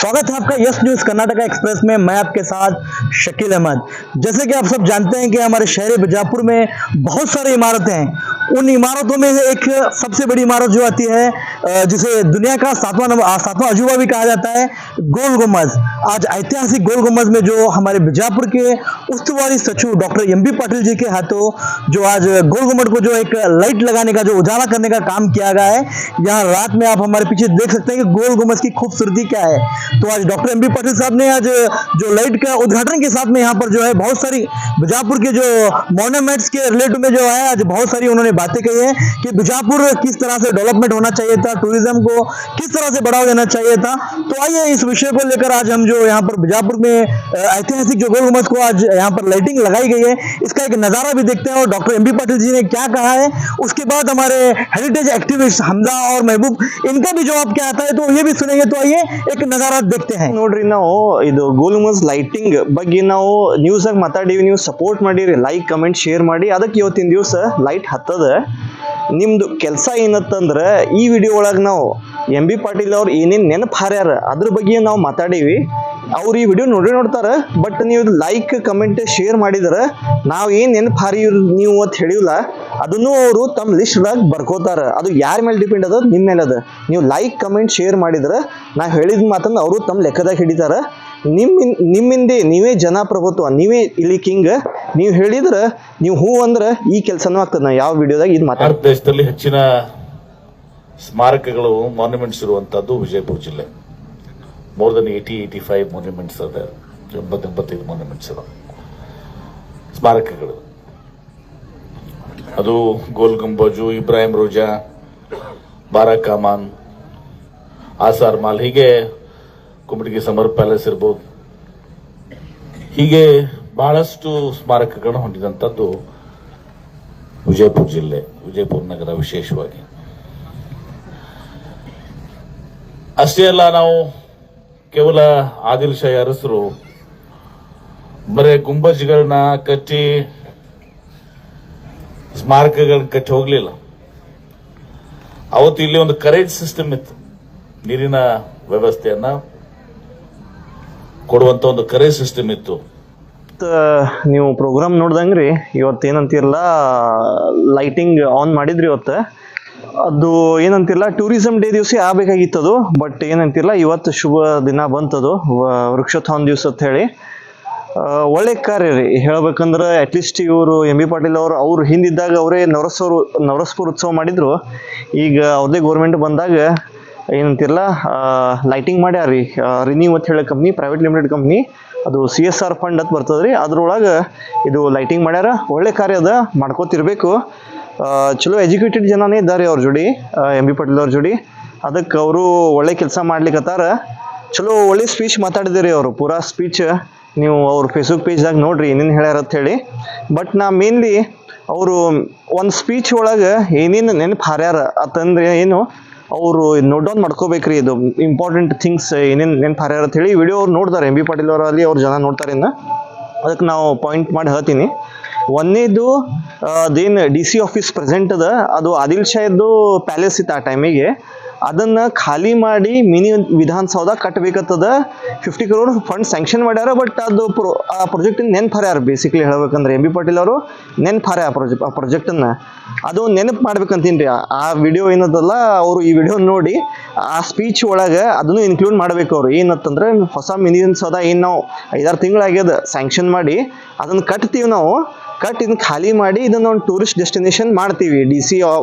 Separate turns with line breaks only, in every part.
स्वागत है आपका यस न्यूज कर्नाटका एक्सप्रेस में। मैं आपके साथ शकील अहमद। जैसे कि आप सब जानते हैं कि हमारे शहर बीजापुर में बहुत सारी इमारतें हैं। उन इमारतों में से एक सबसे बड़ी इमारत जो आती है जिसे दुनिया का सातवां अजूबा भी कहा जाता है, गोल गुंबद। आज ऐतिहासिक गोल गुंबद में जो हमारे बीजापुर के उस्तुवारी सचिव doctor M B Patil ji के हाथों जो आज गोल गुंबद को जो एक लाइट लगाने का, जो उजाला करने का काम किया गया है। यहाँ रात में आप हमारे पीछे देख सकते हैं कि गोल गुंबद की खूबसूरती क्या है। तो आज डॉक्टर एम बी पाटिल साहब ने आज जो लाइट का उद्घाटन के साथ में यहाँ पर जो है बहुत सारी बीजापुर के जो मॉन्यूमेंट्स के रिलेटिव में जो है आज बहुत सारी उन्होंने बातें कही है कि बीजापुर किस तरह से डेवलपमेंट होना चाहिए था, टूरिज्म को किस तरह से बढ़ावा देना चाहिए था। तो आइए इस विषय को लेकर आज हम जो यहाँ पर बीजापुर में ऐतिहासिक जो गोल गुंबद को आज यहाँ पर लाइटिंग लगाई गई है, इसका एक नजारा भी देखते हैं और doctor M B Patil ji ने क्या कहा है। उसके बाद हमारे हेरिटेज एक्टिविस्ट हमजा और महबूब, इनका भी जवाब क्या आता है तो ये भी सुनेंगे। तो आइए एक नजारा देखते हैं।
ನೋಡ್ರಿ, ನಾವು ಇದು ಗೋಲ್ ಗುಂಬಜ್ ಲೈಟಿಂಗ್ ಬಗ್ಗೆ ನಾವು ನ್ಯೂಸ್ ಆಗಿ ಮಾತಾಡೀವಿ. ನೀವು ಸಪೋರ್ಟ್ ಮಾಡಿರಿ, ಲೈಕ್ ಕಮೆಂಟ್ ಶೇರ್ ಮಾಡಿ. ಅದಕ್ಕೆ ಇವತ್ತಿನ ದಿವಸ ಲೈಟ್ ಹತ್ತದ. ನಿಮ್ದು ಕೆಲಸ ಏನತ್ತಂದ್ರೆ ಈ ವಿಡಿಯೋ ಒಳಗೆ ನಾವು ಎಂ ಬಿ ಪಾಟೀಲ್ ಅವ್ರು ಏನೇನು ನೆನಪು ಹಾರ್ಯಾರ ಅದ್ರ ಬಗ್ಗೆ ನಾವು ಮಾತಾಡೀವಿ. ಅವ್ರು ಈ ವಿಡಿಯೋ ನೋಡ್ತಾರೆ, ಬಟ್ ನೀವು ಲೈಕ್ ಕಮೆಂಟ್ ಶೇರ್ ಮಾಡಿದ್ರೆ ನಾವು ಏನು ನೆನಪು ಹಾರಿ ನೀವು ಅಂತ ಹೇಳಿಲ್ಲ ಅದನ್ನು ಅವರು ತಮ್ಮ ಲಿಸ್ಟ್ದಾಗ ಬರ್ಕೋತಾರ. ಅದು ಯಾರ ಮೇಲೆ ಡಿಪೆಂಡ್ ಅದ, ನಿಮ್ಮ ಮೇಲೆ ಅದ. ನೀವು ಲೈಕ್ ಕಮೆಂಟ್ ಶೇರ್ ಮಾಡಿದ್ರೆ ನಾವು ಹೇಳಿದ ಮಾತನ್ನು ಅವರು ತಮ್ಮ ಲೆಕ್ಕದಾಗ ಹಿಡಿತಾರ. ನಿಮ್ಮಿಂದೆ ನೀವೇ ಜನಪ್ರಭುತ್ವ, ನೀವೇ ಇಲ್ಲಿ ಕಿಂಗ್. ನೀವು ಹೇಳಿದ್ರೆ ನೀವು ಹೂ ಅಂದ್ರೆ ಈ ಕೆಲಸನೂ ಆಗ್ತದೆ. ನಾವು ಯಾವ ವಿಡಿಯೋದಾಗ ಇದು
ಭಾರತ ದೇಶದಲ್ಲಿ ಹೆಚ್ಚಿನ ಸ್ಮಾರಕಗಳು ಮಾನ್ಯುಮೆಂಟ್ಸ್ ಇರುವಂತದ್ದು ವಿಜಯಪುರ ಜಿಲ್ಲೆ. ಮೋರ್ ದನ್ 85 ಮಾನ್ಯುಮೆಂಟ್ಸ್ ಅದ, 85 ಮಾನ್ಯುಮೆಂಟ್ಸ್ ಅದ ಸ್ಮಾರಕಗಳು. ಅದು ಗೋಲ್ ಗುಂಬಜು, ಇಬ್ರಾಹಿಂ ರೋಜಾ, ಬಾರಾ ಕಮಾನ್, ಆಸಾರ್ ಮಾಲ್, ಹೀಗೆ ಕುಮಟಗಿ ಸಮರ್ ಪ್ಯಾಲೇಸ್ ಇರ್ಬೋದು, ಹೀಗೆ ಬಹಳಷ್ಟು ಸ್ಮಾರಕಗಳನ್ನು ಹೊಂದಿದಂಥದ್ದು ವಿಜಯಪುರ ಜಿಲ್ಲೆ, ವಿಜಯಪುರ ನಗರ ವಿಶೇಷವಾಗಿ. ಅಷ್ಟೇ ಅಲ್ಲ, ನಾವು ಕೇವಲ ಆದಿಲ್ ಶಾಹಿ ಅರಸರು ಬರೇ ಗುಂಬಜ್ಗಳನ್ನ ಕಟ್ಟಿ ಸ್ಮಾರಕಗಳನ್ನ ಕಟ್ಟಿ ಹೋಗ್ಲಿಲ್ಲ. ಅವತ್ತು ಇಲ್ಲಿ ಒಂದು ಕರೇಜ್ ಸಿಸ್ಟಮ್ ಇತ್ತು, ನೀರಿನ ವ್ಯವಸ್ಥೆಯನ್ನ ಕೊಡುವಂತ ಒಂದು ಕರೇಜ್ ಸಿಸ್ಟಮ್ ಇತ್ತು.
ನೀವು ಪ್ರೋಗ್ರಾಮ್ ನೋಡ್ದಂಗ್ರಿ ಇವತ್ತೇನಂತಿರಲ್ಲ ಲೈಟಿಂಗ್ ಆನ್ ಮಾಡಿದ್ರಿ. ಇವತ್ತು ಅದು ಏನಂತಿರಲ್ಲ ಟೂರಿಸಂ ಡೇ ದಿವಸ ಆಗಬೇಕಾಗಿತ್ತದು, ಬಟ್ ಏನಂತಿರಲ್ಲ ಇವತ್ತು ಶುಭ ದಿನ ಬಂತದು, ವೃಕ್ಷೋತ್ಸವ ದಿವಸ ಅಂತ ಹೇಳಿ. ಒಳ್ಳೆ ಕಾರ್ಯ ರೀ. ಹೇಳ್ಬೇಕಂದ್ರೆ ಅಟ್ಲೀಸ್ಟ್ ಇವರು ಎಂ ಬಿ ಪಾಟೀಲ್ ಅವ್ರು ಹಿಂದಿದ್ದಾಗ ಅವರೇ ನವರಸ್ಪುರ ಉತ್ಸವ ಮಾಡಿದ್ರು. ಈಗ ಅವ್ರದೇ ಗೌರ್ಮೆಂಟ್ ಬಂದಾಗ ಏನಂತಿರಲ್ಲ ಲೈಟಿಂಗ್ ಮಾಡ್ಯಾರೀ. ರಿನ್ಯೂ ಅಂತ ಹೇಳೋ ಕಂಪ್ನಿ, ಪ್ರೈವೇಟ್ ಲಿಮಿಟೆಡ್ ಕಂಪ್ನಿ, ಅದು CSR ಫಂಡ್ ಅಂತ ಬರ್ತದ್ರಿ. ಅದ್ರೊಳಗೆ ಇದು ಲೈಟಿಂಗ್ ಮಾಡ್ಯಾರ. ಒಳ್ಳೆ ಕಾರ್ಯ ಅದ, ಮಾಡ್ಕೋತಿರ್ಬೇಕು. ಚಲೋ ಎಜುಕೇಟೆಡ್ ಜನನೇ ಇದ್ದಾರೆ ಅವ್ರ ಜೋಡಿ, ಎಂ ಬಿ ಪಾಟೀಲ್ ಅವ್ರ ಜೋಡಿ. ಅದಕ್ಕೆ ಅವರು ಒಳ್ಳೆ ಕೆಲಸ ಮಾಡ್ಲಿಕ್ಕತ್ತಾರ. ಚಲೋ ಒಳ್ಳೆ ಸ್ಪೀಚ್ ಮಾತಾಡಿದಿರಿ ಅವರು. ಪೂರಾ ಸ್ಪೀಚ್ ನೀವು ಅವ್ರ ಫೇಸ್ಬುಕ್ ಪೇಜ್ದಾಗ ನೋಡ್ರಿ ಏನೇನು ಹೇಳ್ಯಾರ ಅಂತ ಹೇಳಿ. ಬಟ್ ನಾ ಮೇನ್ಲಿ ಅವರು ಒಂದು ಸ್ಪೀಚ್ ಒಳಗೆ ಏನೇನು ನೆನಪು ಹಾರ್ಯಾರ ಅಂತಂದ್ರೆ ಏನು ಅವರು ನೋಟ್ ಡೌನ್ ಮಾಡ್ಕೋಬೇಕ್ರಿ. ಇದು ಇಂಪಾರ್ಟೆಂಟ್ ಥಿಂಗ್ಸ್ ಏನೇನು ನೆನಪು ಹಾರ್ಯಾರ ಅಂತ ಹೇಳಿ ವಿಡಿಯೋ ಅವ್ರು ನೋಡ್ತಾರೆ. ಎಂ ಬಿ ಪಾಟೀಲ್ ಅವರಲ್ಲಿ ಅವ್ರ ಜನ ನೋಡ್ತಾರೆ. ಅದಕ್ಕೆ ನಾವು ಪಾಯಿಂಟ್ ಮಾಡಿ ಹೇಳ್ತೀನಿ. ಒಂದೇದು ಅದೇನು DC ಆಫೀಸ್ ಪ್ರೆಸೆಂಟ್ ಅದ, ಅದು ಆದಿಲ್ ಶಾಹಿದ್ದು ಪ್ಯಾಲೇಸ್ ಇತ್ತು ಆ ಟೈಮಿಗೆ. ಅದನ್ನು ಖಾಲಿ ಮಾಡಿ ಮಿನಿ ವಿಧಾನಸೌಧ ಕಟ್ಟಬೇಕತ್ತದ. 50 crore ಫಂಡ್ ಸ್ಯಾಂಕ್ಷನ್ ಮಾಡ್ಯಾರ. ಬಟ್ ಅದು ಆ ಪ್ರಾಜೆಕ್ಟಿನ ನೆನಪು ಹಾರ್ಯಾರ. ಬೇಸಿಕ್ಲಿ ಹೇಳ್ಬೇಕಂದ್ರೆ ಎಂ ಬಿ ಪಾಟೀಲ್ ಅವರು ನೆನಪು ಹಾರ್ಯಾರ ಆ ಪ್ರಾಜೆಕ್ಟನ್ನು. ಅದು ನೆನಪು ಮಾಡ್ಬೇಕಂತೀನಿ ರೀ. ಆ ವಿಡಿಯೋ ಏನದಲ್ಲ, ಅವರು ಈ ವಿಡಿಯೋ ನೋಡಿ ಆ ಸ್ಪೀಚ್ ಒಳಗೆ ಅದನ್ನು ಇನ್ಕ್ಲೂಡ್ ಮಾಡಬೇಕು. ಅವರು ಏನತ್ತಂದ್ರೆ ಹೊಸ ಮಿನಿ ವಿಧಾನಸೌಧ ಏನು ನಾವು 5-6 ತಿಂಗಳಾಗ್ಯದ ಸ್ಯಾಂಕ್ಷನ್ ಮಾಡಿ ಅದನ್ನು ಕಟ್ತೀವಿ. ನಾವು ಕಟ್ ಇದನ್ನ ಖಾಲಿ ಮಾಡಿ ಇದನ್ನ ಒಂದು ಟೂರಿಸ್ಟ್ ಡೆಸ್ಟಿನೇಷನ್ ಮಾಡ್ತೀವಿ. DC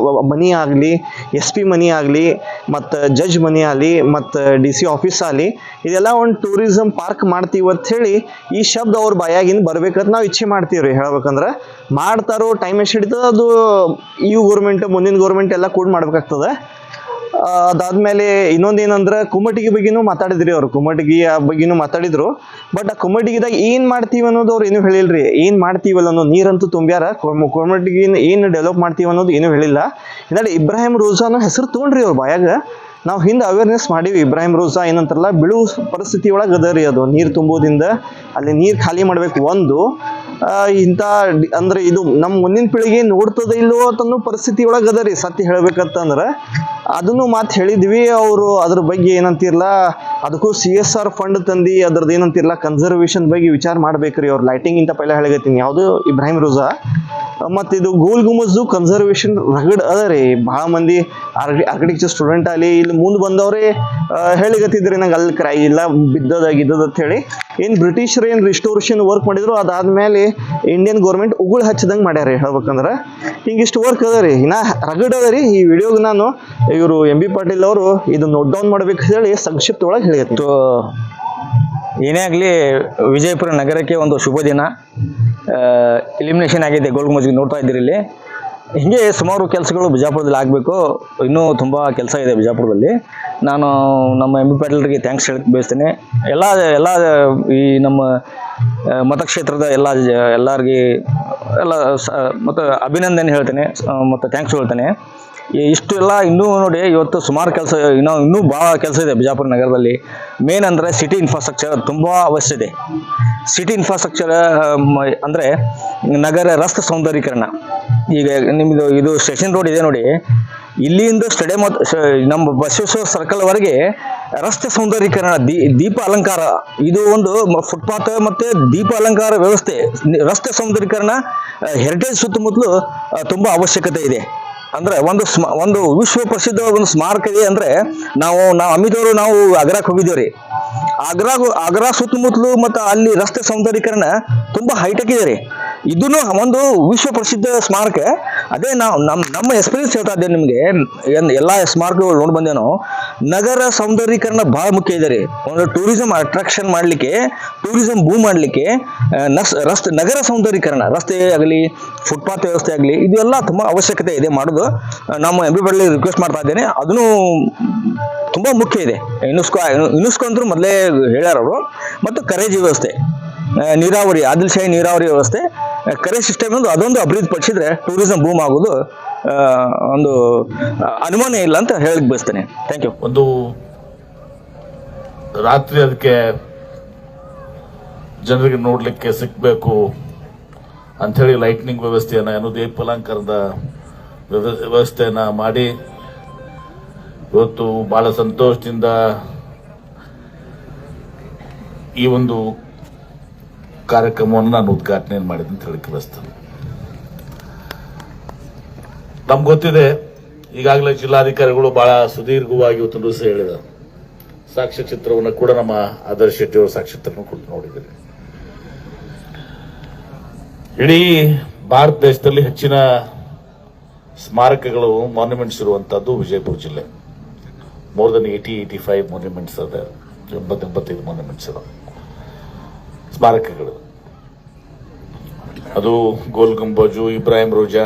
ಮನಿ ಆಗಲಿ, SP ಮನಿ ಆಗಲಿ, ಮತ್ತು ಜಡ್ಜ್ ಮನಿ ಆಗಲಿ, ಮತ್ತು DC ಆಫೀಸ್ ಆಗಲಿ, ಇದೆಲ್ಲ ಒಂದು ಟೂರಿಸಂ ಪಾರ್ಕ್ ಮಾಡ್ತೀವಿ ಅಂತ ಹೇಳಿ ಈ ಶಬ್ದ ಅವ್ರ ಬಾಯಾಗಿಂದ ಬರ್ಬೇಕಂತ ನಾವು ಇಚ್ಛೆ ಮಾಡ್ತೀವಿ ರೀ. ಹೇಳ್ಬೇಕಂದ್ರೆ ಮಾಡ್ತಾರೋ ಟೈಮ್ ಎಷ್ಟು ಹಿಡಿತದ, ಅದು ಈ ಗೌರ್ಮೆಂಟ್ ಮುಂದಿನ ಗೌರ್ಮೆಂಟ್ ಎಲ್ಲ ಕೂಡ ಮಾಡ್ಬೇಕಾಗ್ತದೆ. ಅದಾದ್ಮೇಲೆ ಇನ್ನೊಂದೇನಂದ್ರೆ ಕುಮಟಗಿ ಬಗ್ಗೆನೂ ಮಾತಾಡಿದ್ರಿ ಅವರು. ಕುಮಟಗಿ ಬಗ್ಗೆನೂ ಮಾತಾಡಿದ್ರು. ಬಟ್ ಆ ಕುಮಟಗಿದಾಗ ಏನ್ ಮಾಡ್ತೀವಿ ಅನ್ನೋದು ಅವ್ರು ಏನೂ ಹೇಳಿಲ್ರಿ. ಏನ್ ಮಾಡ್ತೀವಲ್ಲ ಅನ್ನೋ ನೀರಂತೂ ತುಂಬ್ಯಾರ. ಕುಮಟಗಿ ಏನು ಡೆವಲಪ್ ಮಾಡ್ತೀವಿ ಅನ್ನೋದು ಏನೂ ಹೇಳಿಲ್ಲ. ಇದ್ರಲ್ಲಿ ಇಬ್ರಾಹಿಂ ರೋಜಾ ಅನ್ನೋ ಹೆಸರು ತೊಗೊಂಡ್ರಿ ಅವ್ರ ಬಾಯಾಗ. ನಾವು ಹಿಂದೆ ಅವೇರ್ನೆಸ್ ಮಾಡೀವಿ. ಇಬ್ರಾಹಿಂ ರೋಜಾ ಏನಂತಾರಲ್ಲ ಬಿಳು ಪರಿಸ್ಥಿತಿ ಒಳಗೆ ಅದ ರೀ. ಅದು ನೀರು ತುಂಬೋದಿಂದ ಅಲ್ಲಿ ನೀರು ಖಾಲಿ ಮಾಡ್ಬೇಕು. ಒಂದು ಇಂಥ ಅಂದ್ರೆ ಇದು ನಮ್ಮ ಮುಂದಿನ ಪೀಳಿಗೆ ನೋಡ್ತದ ಇಲ್ಲೋ ಅಂತನೂ ಪರಿಸ್ಥಿತಿ ಒಳಗೆ ಅದ ರೀ. ಸತ್ಯ ಹೇಳ್ಬೇಕಂತಂದ್ರೆ ಅದನ್ನು ಮಾತು ಹೇಳಿದ್ವಿ. ಅವರು ಅದ್ರ ಬಗ್ಗೆ ಏನಂತಿರಲ್ಲ, ಅದಕ್ಕೂ CSR ಫಂಡ್ ತಂದು ಅದ್ರದ್ದು ಏನಂತಿರಲ್ಲ ಕನ್ಸರ್ವೇಷನ್ ಬಗ್ಗೆ ವಿಚಾರ ಮಾಡ್ಬೇಕ್ರಿ ಅವ್ರು. ಲೈಟಿಂಗ್ ಇಂತ ಪೈಲ ಹೇಳಿಗತ್ತೀನಿ, ಯಾವುದು ಇಬ್ರಾಹಿಂ ರೋಜಾ ಮತ್ತು ಇದು ಗೋಲ್ ಗುಮಜ್ದು ಕನ್ಸರ್ವೇಷನ್ ರಗಡ್ ಅದ ರೀ. ಭಾಳ ಮಂದಿ ಆರ್ಕಿಟೆಕ್ಚರ್ ಸ್ಟೂಡೆಂಟ್ ಅಲ್ಲಿ ಇಲ್ಲಿ ಮುಂದೆ ಬಂದವ್ರೆ ಹೇಳಿಗತ್ತಿದ್ರಿ ನಂಗೆ ಅಲ್ಲಿ ಕ್ರೈ ಇಲ್ಲ ಬಿದ್ದದಾಗಿದ್ದದ ಅಂತ ಹೇಳಿ. ಏನು ಬ್ರಿಟಿಷರು ಏನು ರಿಸ್ಟೋರೇಷನ್ ವರ್ಕ್ ಮಾಡಿದ್ರು, ಅದಾದ್ಮೇಲೆ ಇಂಡಿಯನ್ ಗೌರ್ಮೆಂಟ್ ಉಗುಳು ಹಚ್ಚದಂಗೆ ಮಾಡ್ಯಾರ ಹೇಳ್ಬೇಕಂದ್ರೆ. ಹಿಂಗಿಷ್ಟು ವರ್ಕ್ ಅದ ರೀ, ಇನ್ನ ರಗಡ್ ಅದ ರೀ. ಈ ವಿಡಿಯೋಗೆ ನಾನು ಇವರು MB ಪಾಟೀಲ್ ಅವರು ಇದು ನೋಟ್ ಡೌನ್ ಮಾಡ್ಬೇಕು ಹೇಳಿ ಸಂಕ್ಷಿಪ್ತ ಒಳಗೆ ಹೇಳಿತ್ತು.
ಏನೇ ಆಗಲಿ ವಿಜಯಪುರ ನಗರಕ್ಕೆ ಒಂದು ಶುಭ ದಿನ. ಎಲಿಮಿನೇಷನ್ ಆಗಿದೆ ಗೋಲ್ ಗುಂಬಜ್ಗೆ, ನೋಡ್ತಾ ಇದ್ದೀರಿ ಇಲ್ಲಿ. ಹೀಗೆ ಸುಮಾರು ಕೆಲಸಗಳು ಬಿಜಾಪುರದಲ್ಲಿ ಆಗಬೇಕು, ಇನ್ನೂ ತುಂಬ ಕೆಲಸ ಇದೆ ಬಿಜಾಪುರದಲ್ಲಿ. ನಾನು ನಮ್ಮ MB ಪಾಟೀಲ್ರಿಗೆ ಥ್ಯಾಂಕ್ಸ್ ಹೇಳಕ್ಕೆ ಬಯಸ್ತೇನೆ. ಎಲ್ಲ ಈ ನಮ್ಮ ಮತಕ್ಷೇತ್ರದ ಎಲ್ಲರಿಗೆ ಮತ್ತು ಅಭಿನಂದನೆ ಹೇಳ್ತೇನೆ ಮತ್ತು ಥ್ಯಾಂಕ್ಸ್ ಹೇಳ್ತೇನೆ. ಇಷ್ಟೆಲ್ಲ ಇನ್ನೂ ನೋಡಿ, ಇವತ್ತು ಸುಮಾರು ಕೆಲಸ, ಇನ್ನೂ ಭಾಳ ಕೆಲಸ ಇದೆ ಬಿಜಾಪುರ ನಗರದಲ್ಲಿ. ಮೇನ್ ಅಂದರೆ ಸಿಟಿ ಇನ್ಫ್ರಾಸ್ಟ್ರಕ್ಚರ್ ತುಂಬ ಅವಶ್ಯ ಇದೆ. ಸಿಟಿ ಇನ್ಫ್ರಾಸ್ಟ್ರಕ್ಚರ್ ಅಂದರೆ ನಗರ ರಸ್ತೆ ಸೌಂದರ್ಯೀಕರಣ. ಈಗ ನಿಮ್ಮದು ಇದು ಸ್ಟೇಷನ್ ರೋಡ್ ಇದೆ ನೋಡಿ, ಇಲ್ಲಿಂದ ಸ್ಟೇಡಿಯಂ ನಮ್ಮ ಬಸವೇಶ್ವರ ಸರ್ಕಲ್ವರೆಗೆ ರಸ್ತೆ ಸೌಂದರ್ಯೀಕರಣ, ದೀಪ ಅಲಂಕಾರ, ಇದು ಒಂದು ಫುಟ್ಪಾತ್ ಮತ್ತು ದೀಪ ಅಲಂಕಾರ ವ್ಯವಸ್ಥೆ, ರಸ್ತೆ ಸೌಂದರ್ಯೀಕರಣ ಹೆರಿಟೇಜ್ ಸುತ್ತಮುತ್ತಲು ತುಂಬ ಅವಶ್ಯಕತೆ ಇದೆ. ಅಂದರೆ ಒಂದು ವಿಶ್ವ ಪ್ರಸಿದ್ಧ ಒಂದು ಸ್ಮಾರಕ ಇದೆ. ಅಂದರೆ ನಾವು ಅಮಿತವರು ನಾವು ಆಗ್ರಾಕ್ಕೆ ಹೋಗಿದ್ದೇವೆ ರೀ. ಆಗ್ರಾ ಸುತ್ತಮುತ್ತಲು ಮತ್ತು ಅಲ್ಲಿ ರಸ್ತೆ ಸೌಂದರ್ಯೀಕರಣ ತುಂಬ ಹೈಟೆಕ್ ಇದೆ ರೀ. ಇದೂ ಒಂದು ವಿಶ್ವ ಪ್ರಸಿದ್ಧ ಸ್ಮಾರಕ. ಅದೇ ನಮ್ಮ ಎಕ್ಸ್ಪೀರಿಯನ್ಸ್ ಹೇಳ್ತಾ ಇದ್ದೇನೆ ನಿಮಗೆ. ಎಲ್ಲ ಸ್ಮಾರಕಗಳು ನೋಡಿ ಬಂದೆ ನಾವು. ನಗರ ಸೌಂದರ್ಯೀಕರಣ ಭಾಳ ಮುಖ್ಯ ಇದೆ ರೀ. ಒಂದು ಟೂರಿಸಂ ಅಟ್ರಾಕ್ಷನ್ ಮಾಡಲಿಕ್ಕೆ, ಟೂರಿಸಂ ಬೂಮ್ ಮಾಡಲಿಕ್ಕೆ ನಗರ ಸೌಂದರ್ಯೀಕರಣ, ರಸ್ತೆ ಆಗಲಿ, ಫುಟ್ಪಾತ್ ವ್ಯವಸ್ಥೆ ಆಗಲಿ, ಇದೆಲ್ಲ ತುಂಬ ಅವಶ್ಯಕತೆ ಇದೆ ಮಾಡೋದು. ನಮ್ಮ MB ಪಾಟೀಲ್ ರಿಕ್ವೆಸ್ಟ್ ಮಾಡ್ತಾ ಇದ್ದೇನೆ. ಅದನ್ನು ತುಂಬ ಮುಖ್ಯ ಇದೆ. ಯುನೆಸ್ಕೋ ಅಂತೂ ಮೊದಲೇ ಹೇಳ್ಯಾರ ಅವರು. ಮತ್ತು ಕರೇಜ್ ವ್ಯವಸ್ಥೆ, ನೀರಾವರಿ, ಆದಿಲ್ಶಾಹಿ ನೀರಾವರಿ ವ್ಯವಸ್ಥೆ, ಕರೇಜ್ ಸಿಸ್ಟಮ್ ಅದೊಂದು ಅಭಿವೃದ್ಧಿಪಡಿಸಿದ್ರೆ ಟೂರಿಸಂ ಬೂಮ್ ಆಗೋದು ಒಂದು ಅನುಮಾನ ಇಲ್ಲ ಅಂತ ಹೇಳಕ್ ಬಯಸ್ತೇನೆ. Thank you.
ಒಂದು ರಾತ್ರಿ ಅದಕ್ಕೆ ಜನರಿಗೆ ನೋಡ್ಲಿಕ್ಕೆ ಸಿಕ್ಬೇಕು ಅಂಥೇಳಿ ಲೈಟ್ನಿಂಗ್ ವ್ಯವಸ್ಥೆಯನ್ನ, ಏನು ದೀಪ ಅಲಂಕಾರದ ವ್ಯವಸ್ಥೆಯನ್ನ ಮಾಡಿ ಇವತ್ತು ಬಹಳ ಸಂತೋಷದಿಂದ ಈ ಒಂದು ಕಾರ್ಯಕ್ರಮವನ್ನು ನಾನು ಉದ್ಘಾಟನೆ ಮಾಡಿದೆ ಅಂತ ಹೇಳಕ್ಕೆ ಬಯಸ್ತೇನೆ. ನಮ್ಗೆ ಗೊತ್ತಿದೆ, ಈಗಾಗಲೇ ಜಿಲ್ಲಾಧಿಕಾರಿಗಳು ಬಹಳ ಸುದೀರ್ಘವಾಗಿ ಇವತ್ತು ದಿವಸ ಹೇಳಿದ ಸಾಕ್ಷ್ಯಚಿತ್ರವನ್ನು ಕೂಡ ನಮ್ಮ ಆದರ್ಶ ಶೆಟ್ಟಿ ಅವರು ಸಾಕ್ಷ್ಯಚಿತ್ರವನ್ನು ಕೂಡ ನೋಡಿದ್ದಾರೆ. ಇಡೀ ಭಾರತ ದೇಶದಲ್ಲಿ ಹೆಚ್ಚಿನ ಸ್ಮಾರಕಗಳು, ಮಾನ್ಯುಮೆಂಟ್ಸ್ ಇರುವಂತಹದ್ದು ವಿಜಯಪುರ ಜಿಲ್ಲೆ. ಮೋರ್ ದನ್ 85 ಮಾನ್ಯುಮೆಂಟ್ಸ್ ಅದ, 85 ಮಾನ್ಯುಮೆಂಟ್ಸ್ ಅದ ಸ್ಮಾರಕಗಳು. ಅದು ಗೋಲ್ ಗುಂಬಜು, ಇಬ್ರಾಹಿಂ ರೋಜಾ,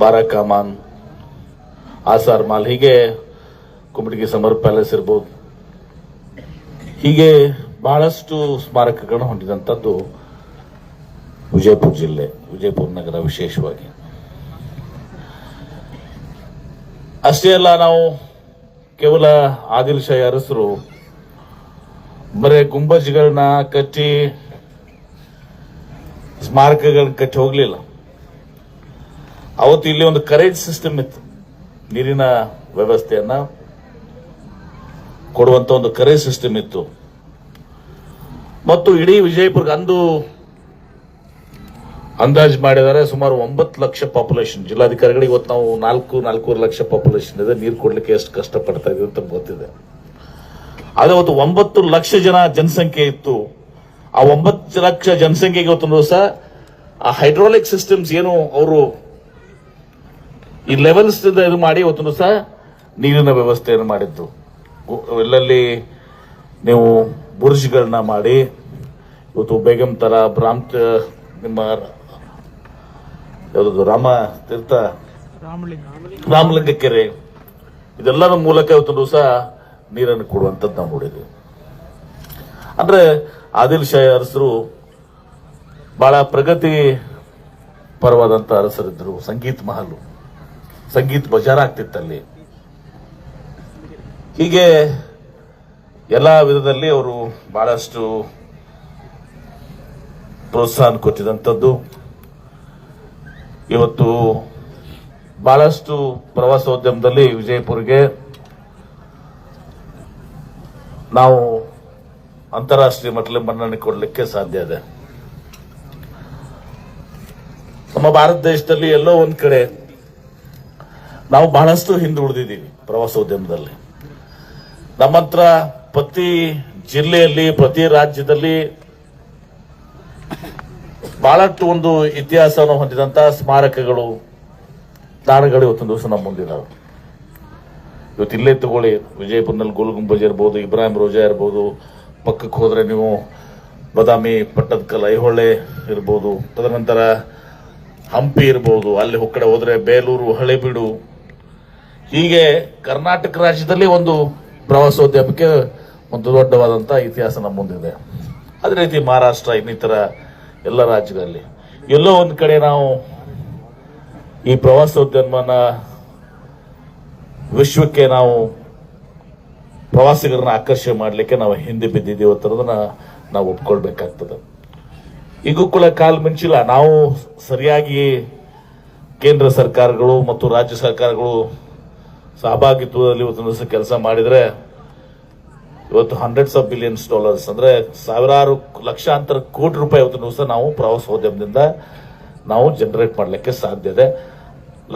ಬಾರಾ ಕಮಾನ್, ಆಸಾರ್ ಮಾಲ್, ಹೀಗೆ ಕುಮಟಗಿ ಸಮರ್ ಪ್ಯಾಲೇಸ್ ಇರ್ಬೋದು, ಹೀಗೆ ಬಹಳಷ್ಟು ಸ್ಮಾರಕಗಳನ್ನು ಹೊಂದಿದಂಥದ್ದು ವಿಜಯಪುರ ಜಿಲ್ಲೆ, ವಿಜಯಪುರ ನಗರ ವಿಶೇಷವಾಗಿ. ಅಷ್ಟೇ ಅಲ್ಲ, ನಾವು ಕೇವಲ ಆದಿಲ್ಶಾಹಿ ಅರಸರು ಬರೇ ಗುಂಬಜ್ಗಳನ್ನ ಕಟ್ಟಿ, ಸ್ಮಾರಕಗಳನ್ನ ಕಟ್ಟಿ ಹೋಗ್ಲಿಲ್ಲ. ಅವತ್ತು ಇಲ್ಲಿ ಒಂದು ಕರೇಜ್ ಸಿಸ್ಟಮ್ ಇತ್ತು, ನೀರಿನ ವ್ಯವಸ್ಥೆಯನ್ನ ಕೊಡುವಂತ ಒಂದು ಕರೇಜ್ ಸಿಸ್ಟಮ್ ಇತ್ತು. ಮತ್ತು ಇಡೀ ವಿಜಯಪುರ ಅಂದು ಅಂದಾಜು ಮಾಡಿದರೆ ಸುಮಾರು 9 ಲಕ್ಷ ಪಾಪ್ಯುಲೇಷನ್. ಜಿಲ್ಲಾಧಿಕಾರಿಗಳಿಗೆ ಇವತ್ತು ನಾವು 4-4.5 ಲಕ್ಷ ಪಾಪ್ಯುಲೇಷನ್ ಇದೆ. ನೀರು ಕೊಡ್ಲಿಕ್ಕೆ ಎಷ್ಟು ಕಷ್ಟಪಡ್ತಾ ಇದೀವಿ ಅಂತ ಗೊತ್ತಿದೆ. ಆದ್ರೆ ಅವತ್ತು 9 ಲಕ್ಷ ಜನಸಂಖ್ಯೆ ಇತ್ತು. ಆ 9 ಲಕ್ಷ ಜನಸಂಖ್ಯೆಗೆ ಇವತ್ತು ದಿವಸ ಆ ಹೈಡ್ರಾಲಿಕ್ ಸಿಸ್ಟಮ್ಸ್ ಏನು ಅವರು ಈ ಲೆವೆಲ್ಸ್ ಇದು ಮಾಡಿ ಇವತ್ತು ದಿವಸ ನೀರಿನ ವ್ಯವಸ್ಥೆಯನ್ನು ಮಾಡಿದ್ದು. ಎಲ್ಲೆಲ್ಲಿ ನೀವು ಬುರ್ಜ್ಗಳನ್ನ ಮಾಡಿ ಇವತ್ತು ಬೇಗಂ ತರ ನಿಮ್ಮ ಯಾವುದು ರಾಮ ತೀರ್ಥ, ರಾಮಲಿಂಗ ಕೆರೆ, ಇದೆಲ್ಲರ ಮೂಲಕ ಇವತ್ತು ದಿವಸ ನೀರನ್ನು ಕೊಡುವಂಥದ್ದು ನಾವು ನೋಡಿದ್ವಿ. ಅಂದ್ರೆ ಆದಿಲ್ಶಾಹಿ ಅರಸರು ಬಹಳ ಪ್ರಗತಿ ಪರವಾದಂತ ಅರಸರಿದ್ದರು. ಸಂಗೀತ್ ಮಹಲ್, ಸಂಗೀತ್ ಬಜಾರ್ ಆಗ್ತಿತ್ತಲ್ಲಿ. ಹೀಗೆ ಎಲ್ಲಾ ವಿಧದಲ್ಲಿ ಅವರು ಬಹಳಷ್ಟು ಪ್ರೋತ್ಸಾಹ ಕೊಟ್ಟಿದಂಥದ್ದು. ಇವತ್ತು ಬಹಳಷ್ಟು ಪ್ರವಾಸೋದ್ಯಮದಲ್ಲಿ ವಿಜಯಪುರಿಗೆ ನಾವು ಅಂತಾರಾಷ್ಟ್ರೀಯ ಮಟ್ಟದಲ್ಲಿ ಮನ್ನಣೆ ಕೊಡಲಿಕ್ಕೆ ಸಾಧ್ಯ ಇದೆ. ನಮ್ಮ ಭಾರತ ದೇಶದಲ್ಲಿ ಎಲ್ಲೋ ಒಂದ್ ಕಡೆ ನಾವು ಬಹಳಷ್ಟು ಹಿಂದುಳಿದಿದ್ದೀವಿ ಪ್ರವಾಸೋದ್ಯಮದಲ್ಲಿ. ನಮ್ಮಂತ್ರ ಪ್ರತಿ ಜಿಲ್ಲೆಯಲ್ಲಿ, ಪ್ರತಿ ರಾಜ್ಯದಲ್ಲಿ ಬಹಳಷ್ಟು ಒಂದು ಇತಿಹಾಸವನ್ನು ಹೊಂದಿದಂತ ಸ್ಮಾರಕಗಳು, ತಾಣಗಳು ಇವತ್ತೊಂದು ದಿವಸ ನಮ್ಮ ಮುಂದಿದ್ದಾವೆ. ಇವತ್ತು ಇಲ್ಲೇ ತಗೊಳ್ಳಿ, ವಿಜಯಪುರದಲ್ಲಿ ಗೋಲ್ ಗುಂಬಜ್ ಇರ್ಬೋದು, ಇಬ್ರಾಹಿಂ ರೋಜಾ ಇರ್ಬೋದು, ಪಕ್ಕಕ್ಕೆ ಹೋದ್ರೆ ನೀವು ಬದಾಮಿ ಪಟ್ಟದಕಲ್, ಐಹೊಳೆ ಇರ್ಬೋದು, ತದನಂತರ ಹಂಪಿ ಇರ್ಬೋದು, ಅಲ್ಲಿ ಕಡೆ ಹೋದ್ರೆ ಬೇಲೂರು, ಹಳೆಬೀಡು, ಹೀಗೆ ಕರ್ನಾಟಕ ರಾಜ್ಯದಲ್ಲಿ ಒಂದು ಪ್ರವಾಸೋದ್ಯಮಕ್ಕೆ ಒಂದು ದೊಡ್ಡವಾದಂತ ಇತಿಹಾಸ ನಮ್ಮ ಮುಂದಿದೆ. ಅದೇ ರೀತಿ ಮಹಾರಾಷ್ಟ್ರ, ಇನ್ನಿತರ ಎಲ್ಲ ರಾಜ್ಯಗಳಲ್ಲಿ ಎಲ್ಲೋ ಒಂದು ಕಡೆ ನಾವು ಈ ಪ್ರವಾಸೋದ್ಯಮನ ವಿಶ್ವಕ್ಕೆ ನಾವು ಪ್ರವಾಸಿಗರನ್ನ ಆಕರ್ಷಣೆ ಮಾಡಲಿಕ್ಕೆ ನಾವು ಹಿಂದೆ ಬಿದ್ದಿದ್ದೀವಿ ಅನ್ನೋದನ್ನ ನಾವು ಒಪ್ಕೊಳ್ಬೇಕಾಗ್ತದೆ. ಈಗೂ ಕೂಡ ಕಾಲ ಮಿಂಚಿಲ್ಲ. ನಾವು ಸರಿಯಾಗಿ ಕೇಂದ್ರ ಸರ್ಕಾರಗಳು ಮತ್ತು ರಾಜ್ಯ ಸರ್ಕಾರಗಳು ಸಹಭಾಗಿತ್ವದಲ್ಲಿ ಇವತ್ತು ದಿವಸ ಕೆಲಸ ಮಾಡಿದ್ರೆ ಇವತ್ತು $100s of billions ಅಂದ್ರೆ ಸಾವಿರಾರು ಲಕ್ಷಾಂತರ ಕೋಟಿ ರೂಪಾಯಿ ಇವತ್ತು ದಿವಸ ನಾವು ಪ್ರವಾಸೋದ್ಯಮದಿಂದ ನಾವು ಜನರೇಟ್ ಮಾಡಲಿಕ್ಕೆ ಸಾಧ್ಯ ಇದೆ.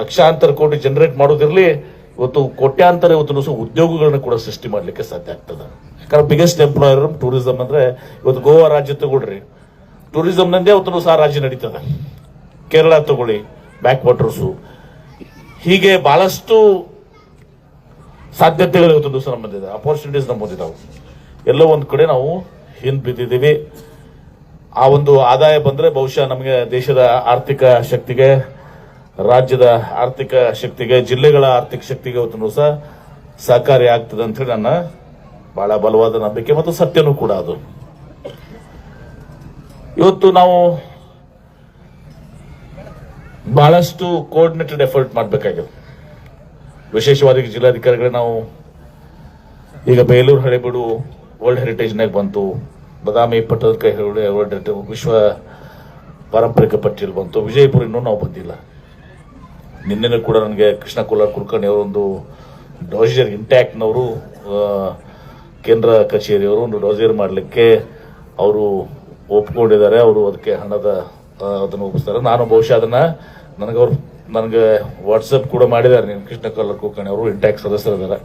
ಲಕ್ಷಾಂತರ ಕೋಟಿ ಜನರೇಟ್ ಮಾಡೋದಿರಲಿ, ಇವತ್ತು ಕೋಟ್ಯಾಂತರ ಇವತ್ತು ದಿವಸ ಉದ್ಯೋಗಗಳನ್ನ ಕೂಡ ಸೃಷ್ಟಿ ಮಾಡಲಿಕ್ಕೆ ಸಾಧ್ಯ ಆಗ್ತದೆ. ಯಾಕಂದ್ರೆ ಬಿಗ್ಗೆಸ್ಟ್ ಎಂಪ್ಲಾಯರ್ ಟೂರಿಸಂ ಅಂದ್ರೆ ಇವತ್ತು ಗೋವಾ ರಾಜ್ಯ ತಗೊಳ್ರಿ, ಟೂರಿಸಂನಂದೇ ಇವತ್ತು ದಿವಸ ಆ ರಾಜ್ಯ ನಡೀತದೆ. ಕೇರಳ ತಗೊಳ್ಳಿ, ಬ್ಯಾಕ್ ವಾಟರ್ಸು, ಹೀಗೆ ಬಹಳಷ್ಟು ಸಾಧ್ಯತೆಗಳು ಇವತ್ತು ದಿವಸ ನಮ್ಮದಿದೆ, ಅಪರ್ಚುನಿಟೀಸ್ ನಮ್ಮದಿದ್ದಾವೆ. ಎಲ್ಲೋ ಒಂದು ಕಡೆ ನಾವು ಹಿಂದ್ ಬಿದ್ದಿದ್ದೀವಿ. ಆ ಒಂದು ಆದಾಯ ಬಂದ್ರೆ ಬಹುಶಃ ನಮಗೆ ದೇಶದ ಆರ್ಥಿಕ ಶಕ್ತಿಗೆ, ರಾಜ್ಯದ ಆರ್ಥಿಕ ಶಕ್ತಿಗೆ, ಜಿಲ್ಲೆಗಳ ಆರ್ಥಿಕ ಶಕ್ತಿಗೆ ಇವತ್ತು ದಿವಸ ಸಹಕಾರಿ ಆಗ್ತದೆ ಅಂತ ಹೇಳಿ ನನ್ನ ಬಹಳ ಬಲವಾದ ನಂಬಿಕೆ ಮತ್ತು ಸತ್ಯನೂ ಕೂಡ ಅದು. ಇವತ್ತು ನಾವು ಬಹಳಷ್ಟು ಕೋಆರ್ಡಿನೇಟೆಡ್ ಎಫರ್ಟ್ ಮಾಡಬೇಕಾಗಿದೆ. ವಿಶೇಷವಾಗಿ ಜಿಲ್ಲಾಧಿಕಾರಿಗಳೇ ನಾವು ಈಗ ಬೇಲೂರು ಹಳೆಬೀಡು ವರ್ಲ್ಡ್ ಹೆರಿಟೇಜ್ನಾಗ ಬಂತು, ಬದಾಮಿ ಪಟ್ಟದಕಲ್ ವರ್ಲ್ಡ್ ವಿಶ್ವ ಪಾರಂಪರಿಕ ಪಟ್ಟಿಯಲ್ಲಿ ಬಂತು, ವಿಜಯಪುರ ಇನ್ನೂ ನಾವು ಬಂದಿಲ್ಲ. ನಿನ್ನೆ ಕೂಡ ನನಗೆ ಕೃಷ್ಣ ಕೋಲಾರ್ ಕುಲಕರ್ಣಿ ಅವರೊಂದು ಡೋಸಿಯರ್ ಇಂಟ್ಯಾಕ್ಟ್ನವರು ಕೇಂದ್ರ ಕಚೇರಿಯವರು ಒಂದು ಡೋಸಿಯರ್ ಮಾಡಲಿಕ್ಕೆ ಅವರು ಒಪ್ಕೊಂಡಿದ್ದಾರೆ. ಅವರು ಅದಕ್ಕೆ ಹಣದ ಅದನ್ನು ಒಪ್ಪಿಸ್ತಾರೆ. ನಾನು ಬಹುಶಃ ಅದನ್ನ ನನಗೆ ವಾಟ್ಸಪ್ ಕೂಡ ಮಾಡಿದ್ದಾರೆ. ನೀನು ಕೃಷ್ಣ ಕೋಲಾರ್ ಕುಲಕರ್ಣಿ ಅವರು ಇಂಟ್ಯಾಕ್ಟ್ ಸದಸ್ಯರಿದ್ದಾರೆ.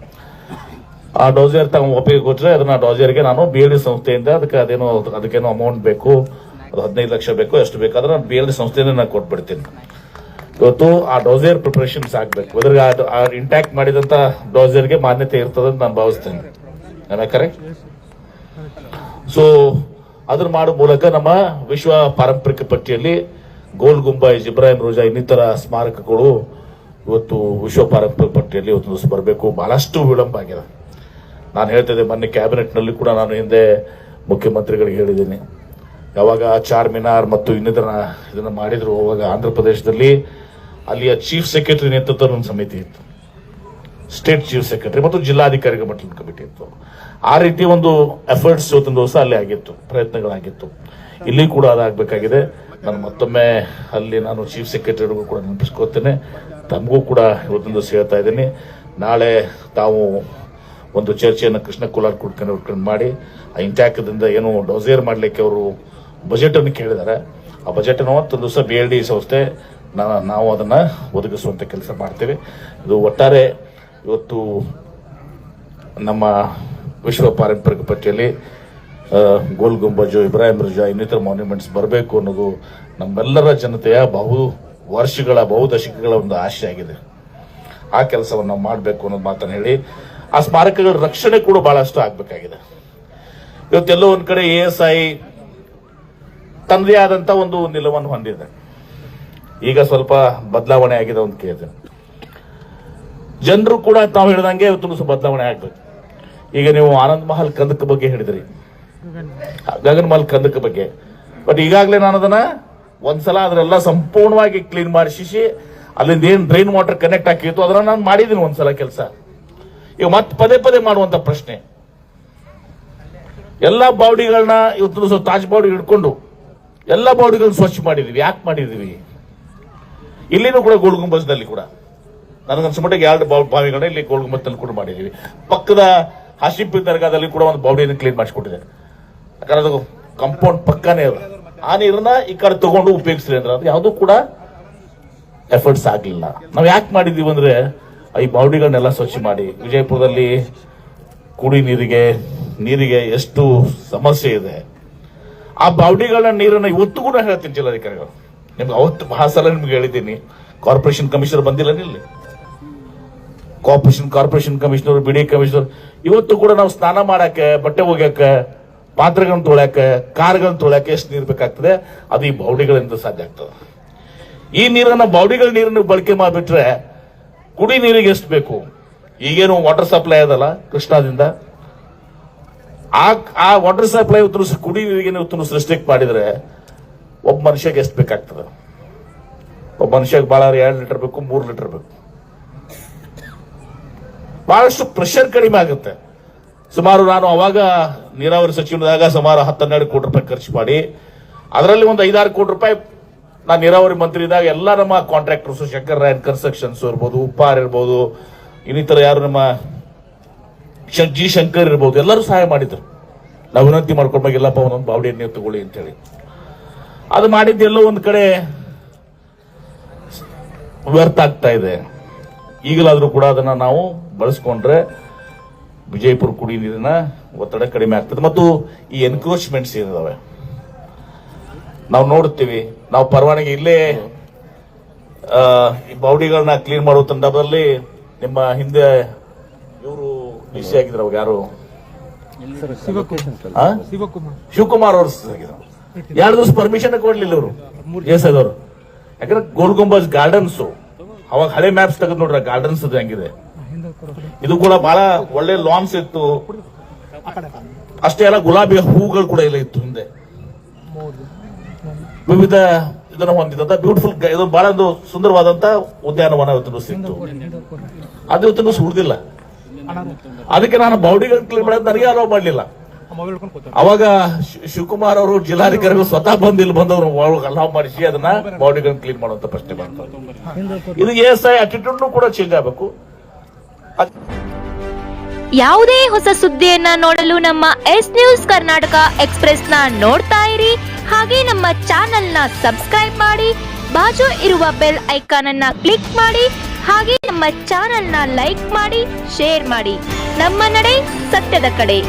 ಆ ಡೋಸಿಯರ್ ತಾವು ಒಪ್ಪಿಗೆ ಕೊಟ್ಟರೆ ಅದನ್ನ ಡೋಸಿಯರ್ಗೆ ನಾನು BLD ಸಂಸ್ಥೆಯಿಂದ ಅದಕ್ಕೇನೋ ಅಮೌಂಟ್ ಬೇಕು, ಅದು 15 ಲಕ್ಷ ಬೇಕು, ಎಷ್ಟು ಬೇಕಾದ್ರೆ ನಾನು BLD ಸಂಸ್ಥೆಯಿಂದ ನಾನು ಕೊಟ್ಬಿಡ್ತೀನಿ. ಇವತ್ತು ಆ ಡೋಸಿಯರ್ ಪ್ರಿಪರೇಷನ್ಸ್ ಆಗ್ಬೇಕು. ಅದ್ರಿಗೆ ಆ ಇಂಟ್ಯಾಕ್ಟ್ ಮಾಡಿದಂತ ಡೋಸಿಯರ್ಗೆ ಮಾನ್ಯತೆ ಇರ್ತದೆ ಅಂತ ನಾನು ಭಾವಿಸ್ತೇನೆ. ಕರೆಕ್ಟ್? ಸೊ ಅದ್ರ ಮಾಡೋ ಮೂಲಕ ನಮ್ಮ ವಿಶ್ವ ಪಾರಂಪರಿಕ ಪಟ್ಟಿಯಲ್ಲಿ ಗೋಲ್ ಗುಂಬಜ್, ಇಬ್ರಾಹಿಂ ರೋಜಾ, ಇನ್ನಿತರ ಸ್ಮಾರಕಗಳು ಇವತ್ತು ವಿಶ್ವ ಪಾರಂಪರಿಕ ಪಟ್ಟಿಯಲ್ಲಿ ಇವತ್ತು ದಿವಸ ಬರಬೇಕು. ಬಹಳಷ್ಟು ವಿಳಂಬ ಆಗಿದೆ. ನಾನು ಹೇಳ್ತಿದ್ದೆ, ಮೊನ್ನೆ ಕ್ಯಾಬಿನೆಟ್ ನಲ್ಲಿ ಕೂಡ ನಾನು ಹಿಂದೆ ಮುಖ್ಯಮಂತ್ರಿಗಳಿಗೆ ಹೇಳಿದ್ದೀನಿ. ಯಾವಾಗ ಚಾರ್ ಮಿನಾರ್ ಮತ್ತು ಇದನ್ನ ಮಾಡಿದ್ರು, ಅವಾಗ ಆಂಧ್ರ ಪ್ರದೇಶದಲ್ಲಿ ಅಲ್ಲಿಯ ಚೀಫ್ ಸೆಕ್ರೆಟರಿ ನೇತೃತ್ವದ ಒಂದು ಸಮಿತಿ ಇತ್ತು, ಸ್ಟೇಟ್ ಚೀಫ್ ಸೆಕ್ರೆಟರಿ ಮತ್ತು ಜಿಲ್ಲಾಧಿಕಾರಿಗಳ ಮಟ್ಟದ ಕಮಿಟಿ ಇತ್ತು. ಆ ರೀತಿ ಒಂದು ಎಫರ್ಟ್ಸ್ ಇವತ್ತಿನ ದಿವಸ ಅಲ್ಲಿ ಆಗಿತ್ತು, ಪ್ರಯತ್ನಗಳಾಗಿತ್ತು. ಇಲ್ಲಿ ಕೂಡ ಅದಾಗಬೇಕಾಗಿದೆ. ನಾನು ಮತ್ತೊಮ್ಮೆ ಅಲ್ಲಿ ನಾನು ಚೀಫ್ ಸೆಕ್ರೆಟರಿಗೂ ಕೂಡ ನೆನಪಿಸ್ಕೊತೇನೆ, ತಮಗೂ ಕೂಡ ಇವತ್ತಿನ ದಿವಸ ಹೇಳ್ತಾ ಇದ್ದೀನಿ. ನಾಳೆ ತಾವು ಒಂದು ಚರ್ಚೆಯನ್ನು ಕೃಷ್ಣ ಕೋಲಾರ್ ಕುಲಕರ್ಣಿ ಮಾಡಿ ಆ ಇಂಟ್ಯಾಕ್ದಿಂದ ಏನು ಡೋಸಿಯರ್ ಮಾಡಲಿಕ್ಕೆ ಅವರು ಬಜೆಟ್ ಅನ್ನು ಕೇಳಿದ್ದಾರೆ. ಆ ಬಜೆಟ್ ಅನ್ನು ಒಂದು ದಿವಸ BLD ಸಂಸ್ಥೆ ನಾವು ಅದನ್ನ ಒದಗಿಸುವಂತ ಕೆಲಸ ಮಾಡ್ತೇವೆ. ಇದು ಒಟ್ಟಾರೆ ಇವತ್ತು ನಮ್ಮ ವಿಶ್ವ ಪಾರಂಪರಿಕ ಪಟ್ಟಿಯಲ್ಲಿ ಗೋಲ್ ಗುಂಬಜು, ಇಬ್ರಾಹಿಂ ರೋಜಾ, ಇನ್ನಿತರ ಮಾನ್ಯುಮೆಂಟ್ಸ್ ಬರಬೇಕು ಅನ್ನೋದು ನಮ್ಮೆಲ್ಲರ ಜನತೆಯ ಬಹುದಶಕಗಳ ಒಂದು ಆಶೆ ಆಗಿದೆ. ಆ ಕೆಲಸವನ್ನು ನಾವು ಮಾಡಬೇಕು ಅನ್ನೋದು ಮಾತನ್ನು ಹೇಳಿ, ಆ ಸ್ಮಾರಕಗಳ ರಕ್ಷಣೆ ಕೂಡ ಬಹಳಷ್ಟು ಆಗ್ಬೇಕಾಗಿದೆ. ಇವತ್ತೆಲ್ಲೋ ಒಂದ್ ಕಡೆ ASI ತನ್ನದೇ ಆದಂತ ಒಂದು ನಿಲುವನ್ನು ಹೊಂದಿದೆ. ಈಗ ಸ್ವಲ್ಪ ಬದಲಾವಣೆ ಆಗಿದೆ ಅಂತ ಕೇಳಿದೆ. ಜನರು ಕೂಡ ತಾವು ಹೇಳಿದಂಗೆ ಇವತ್ತು ಸ್ವಲ್ಪ ಬದಲಾವಣೆ ಆಗ್ಬೇಕು. ಈಗ ನೀವು ಆನಂದ್ ಮಹಲ್ ಕಂದಕ ಬಗ್ಗೆ ಹೇಳಿದ್ರಿ, ಗಗನ್ ಮಹಲ್ ಕಂದಕ ಬಗ್ಗೆ. ಬಟ್ ಈಗಾಗಲೇ ನಾನು ಅದನ್ನ ಒಂದ್ಸಲ ಅದರೆಲ್ಲ ಸಂಪೂರ್ಣವಾಗಿ ಕ್ಲೀನ್ ಮಾಡಿಸಿ ಅಲ್ಲಿಂದ ಏನ್ ಡ್ರೈನ್ ವಾಟರ್ ಕನೆಕ್ಟ್ ಆಗಿತ್ತು ಅದನ್ನ ನಾನು ಮಾಡಿದ್ದೀನಿ ಒಂದ್ಸಲ ಕೆಲಸ. ಈಗ ಮತ್ತೆ ಪದೇ ಮಾಡುವಂತ ಪ್ರಶ್ನೆ, ಎಲ್ಲಾ ಬಾಡಿಗಳನ್ನ ಇವತ್ತು ತಾಜ್ ಬಾಡಿ ಹಿಡ್ಕೊಂಡು ಎಲ್ಲಾ ಬಾಡಿಗಳನ್ನ ಸ್ವಚ್ಛ ಮಾಡಿದೀವಿ. ಯಾಕೆ ಮಾಡಿದೀವಿ? ಇಲ್ಲಿನೂ ಕೂಡ ಗೋಲ್ ಗುಂಬಜ್ನಲ್ಲಿ ಕೂಡ ನನಗನ್ಸ್ಮಟ್ಟಿಗೆ 2 ಬಾವಿಗಳನ್ನ ಇಲ್ಲಿ ಗೋಲ್ಗುಂಬತ್ತಲ್ಲಿ ಕೂಡ ಮಾಡಿದೀವಿ. ಪಕ್ಕದ ಹಾಶಿಪಿ ದರ್ಗಾದಲ್ಲಿ ಕೂಡ ಒಂದು ಬಾವಿಯನ್ನು ಕ್ಲೀನ್ ಮಾಡಿಸ್ಕೊಟ್ಟಿದೆ. ಯಾಕಂದ್ರೆ ಅದು ಕಾಂಪೌಂಡ್ ಪಕ್ಕನೇ ಅದ. ಆ ನೀರನ್ನ ಈ ಕಡೆ ತಗೊಂಡು ಉಪಯೋಗಿಸ್ರಿ ಅಂದ್ರೆ ಅದು ಯಾವುದೂ ಕೂಡ ಎಫರ್ಟ್ಸ್ ಆಗ್ಲಿಲ್ಲ. ನಾವ್ ಯಾಕೆ ಮಾಡಿದೀವಿ ಅಂದ್ರೆ ಈ ಬಾವಡಿಗಳನ್ನೆಲ್ಲ ಸ್ವಚ್ಛ ಮಾಡಿ, ವಿಜಯಪುರದಲ್ಲಿ ಕುಡಿ ನೀರಿಗೆ ಎಷ್ಟು ಸಮಸ್ಯೆ ಇದೆ. ಆ ಬಾವಡಿಗಳ ನೀರನ್ನ ಇವತ್ತು ಕೂಡ ಹೇಳ್ತೀನಿ ಜಿಲ್ಲಾಧಿಕಾರಿಗಳು, ನಿಮ್ಗೆ ಅವತ್ತು ಬಹಳ ಸಲ ನಿಮ್ಗೆ ಹೇಳಿದ್ದೀನಿ, ಕಾರ್ಪೊರೇಷನ್ ಕಮಿಷನರ್ ಬಂದಿಲ್ಲ ಇಲ್ಲಿ, ಕಾರ್ಪೊರೇಷನ್ ಕಮಿಷನರ್, ಬಿಡಿ ಕಮಿಷನರ್, ಇವತ್ತು ಕೂಡ ನಾವು ಸ್ನಾನ ಮಾಡಕ್ಕೆ, ಬಟ್ಟೆ ಒಗ್ಯಾಕ, ಪಾತ್ರೆಗಳನ್ನ ತೊಳ್ಯಾಕ, ಕಾರ್ಗಳನ್ನ ತೊಳ್ಯಾಕ ಎಷ್ಟು ನೀರು ಬೇಕಾಗ್ತದೆ, ಅದು ಈ ಬಾವಡಿಗಳಿಂದ ಸಾಧ್ಯ ಆಗ್ತದೆ. ಈ ನೀರನ್ನ ಬಾವಡಿಗಳ ನೀರನ್ನು ಬಳಕೆ ಮಾಡಿಬಿಟ್ರೆ ಕುಡಿ ನೀರಿಗೆ ಎಷ್ಟು ಬೇಕು, ಈಗೇನು ವಾಟರ್ ಸಪ್ಲೈ ಅದಲ್ಲ ಕೃಷ್ಣಾದಿಂದ, ಆ ವಾಟರ್ ಸಪ್ಲೈ ಕುಡಿ ನೀರಿಗೆ ಸೃಷ್ಟಿಗೆ ಮಾಡಿದ್ರೆ ಒಬ್ಬ ಮನುಷ್ಯಗೆ ಎಷ್ಟು ಬೇಕಾಗ್ತದೆ? ಒಬ್ಬ ಮನುಷ್ಯಗೆ ಭಾಳ 2 ಲೀಟರ್ ಬೇಕು, 3 ಲೀಟರ್ ಬೇಕು. ಬಹಳಷ್ಟು ಪ್ರೆಷರ್ ಕಡಿಮೆ ಆಗುತ್ತೆ. ಸುಮಾರು ನಾನು ಅವಾಗ ನೀರಾವರಿ ಸಚಿವನಾದಾಗ ಸುಮಾರು 10-12 ಕೋಟಿ ರೂಪಾಯಿ ಖರ್ಚು ಮಾಡಿ, ಅದರಲ್ಲಿ ಒಂದು 5-6 ಕೋಟಿ ರೂಪಾಯಿ ನಾನು ನೀರಾವರಿ ಮಂತ್ರಿ ಇದ್ದಾಗ ಎಲ್ಲ ನಮ್ಮ ಕಾಂಟ್ರಾಕ್ಟರ್ಸ್, ಶಂಕರ್ ರಾಯನ್ ಕನ್ಸ್ಟ್ರಕ್ಷನ್ಸ್ ಇರ್ಬೋದು, ಉಪ್ಪಾರ್ ಇರ್ಬೋದು, ಇನ್ನಿತರ ಯಾರು ನಮ್ಮ ಜಿ ಶಂಕರ್ ಇರ್ಬೋದು, ಎಲ್ಲರೂ ಸಹಾಯ ಮಾಡಿದ್ರು. ನಾವು ವಿನಂತಿ ಮಾಡ್ಕೊಂಡಾಗ ಎಲ್ಲಪ್ಪ ಒಂದೊಂದು ಬಾವಡಿ ನೀವು ತಗೊಳ್ಳಿ ಅಂತೇಳಿ. ಅದು ಮಾಡಿದ್ದೆಲ್ಲೋ ಒಂದ್ ಕಡೆ ವ್ಯರ್ಥ ಆಗ್ತಾ ಇದೆ. ಈಗಲಾದ್ರೂ ಕೂಡ ಅದನ್ನ ನಾವು ಬಳಸ್ಕೊಂಡ್ರೆ ವಿಜಯಪುರ ಕುಡಿ ನೀರಿನ ಒತ್ತಡ ಕಡಿಮೆ ಆಗ್ತದೆ. ಮತ್ತು ಈ ಎನ್ಕ್ರೋಚ್ಮೆಂಟ್ಸ್ ಏನಿದಾವೆ ನಾವು ನೋಡ್ತೀವಿ. ನಾವು ಪರವಾನಗಿ ಇಲ್ಲೇ ಈ ಬಾವಡಿಗಳನ್ನ ಕ್ಲೀನ್ ಮಾಡುವ ಸಂದರ್ಭದಲ್ಲಿ ನಿಮ್ಮ ಹಿಂದೆ ಇವರು ಡಿಸಿ ಆಗಿದ್ರು, ಅವಾಗ ಯಾರು ಶಿವಕುಮಾರ್ ಅವರು ಆಗಿದ್ರು. 2 ದಿವಸ ಪರ್ಮಿಷನ್ ಕೊಡ್ಲಿಲ್ಲ ಅವರು ಜೇಸದವರು. ಯಾಕಂದ್ರೆ ಗೋಲ್ ಗುಂಬಜ್ ಗಾರ್ಡನ್ಸ್ ಅವಾಗ ಹಳೆ ಮ್ಯಾಪ್ಸ್ ತೆಗೆದು ನೋಡ್ರ ಗಾರ್ಡನ್ಸ್ ಅದು ಹೆಂಗಿದೆ. ಇದು ಕೂಡ ಬಹಳ ಒಳ್ಳೆ ಲಾನ್ಸ್ ಇತ್ತು. ಅಷ್ಟೇ ಅಲ್ಲ, ಗುಲಾಬಿ ಹೂಗಳು ಕೂಡ ಇಲ್ಲ ಇತ್ತು ಹಿಂದೆ. ವಿವಿಧ ಇದನ್ನು ಹೊಂದಿದಂತ ಬ್ಯೂಟಿಫುಲ್, ಇದು ಬಹಳ ಒಂದು ಸುಂದರವಾದಂತ ಉದ್ಯಾನವನ ಇವತ್ತು ಸಿಕ್ತು. ಅದು ಇವತ್ತು ಸುಳಿದಿಲ್ಲ. ಅದಕ್ಕೆ ನಾನು ಬಾವಡಿಗಳನ್ನ ಕ್ಲೀನ್ ಮಾಡೋದು ನನಗೆ ಅಲೋ ಮಾಡಲಿಲ್ಲ. ಅವಾಗ ಶಿವಕುಮಾರ್ ಅವರು ಜಿಲ್ಲಾಧಿಕಾರಿಗಳು ಸ್ವತಃ ಬಂದಿಲ್ಲ, ಬಂದವರು ಅಲಾವ್ ಮಾಡಿಸಿ ಅದನ್ನ ಬಾವಡಿಗಳನ್ನ ಕ್ಲೀನ್ ಮಾಡುವಂತ ಪ್ರಶ್ನೆ ಮಾಡ್ತಾರೆ. ಇದು ASI ಅಟಿಟ್ಯೂಡ್ ಕೂಡ ಚೇಂಜ್ ಆಗಬೇಕು.
ಯಾವುದೇ ಹೊಸ ಸುದ್ದಿಯನ್ನ ನೋಡಲು ನಮ್ಮ ಎಸ್ ನ್ಯೂಸ್ ಕರ್ನಾಟಕ ಎಕ್ಸ್ಪ್ರೆಸ್ ನ ನೋಡ್ತಾ ಇರಿ. ಹಾಗೆ ನಮ್ಮ ಚಾನೆಲ್ ನ ಸಬ್ಸ್ಕ್ರೈಬ್ ಮಾಡಿ, ಬಾಜು ಇರುವ ಬೆಲ್ ಐಕಾನ್ ಅನ್ನ ಕ್ಲಿಕ್ ಮಾಡಿ. ಹಾಗೆ ನಮ್ಮ ಚಾನೆಲ್ ನ ಲೈಕ್ ಮಾಡಿ, ಶೇರ್ ಮಾಡಿ. ನಮ್ಮ ನಡೆ ಸತ್ಯದ ಕಡೆ.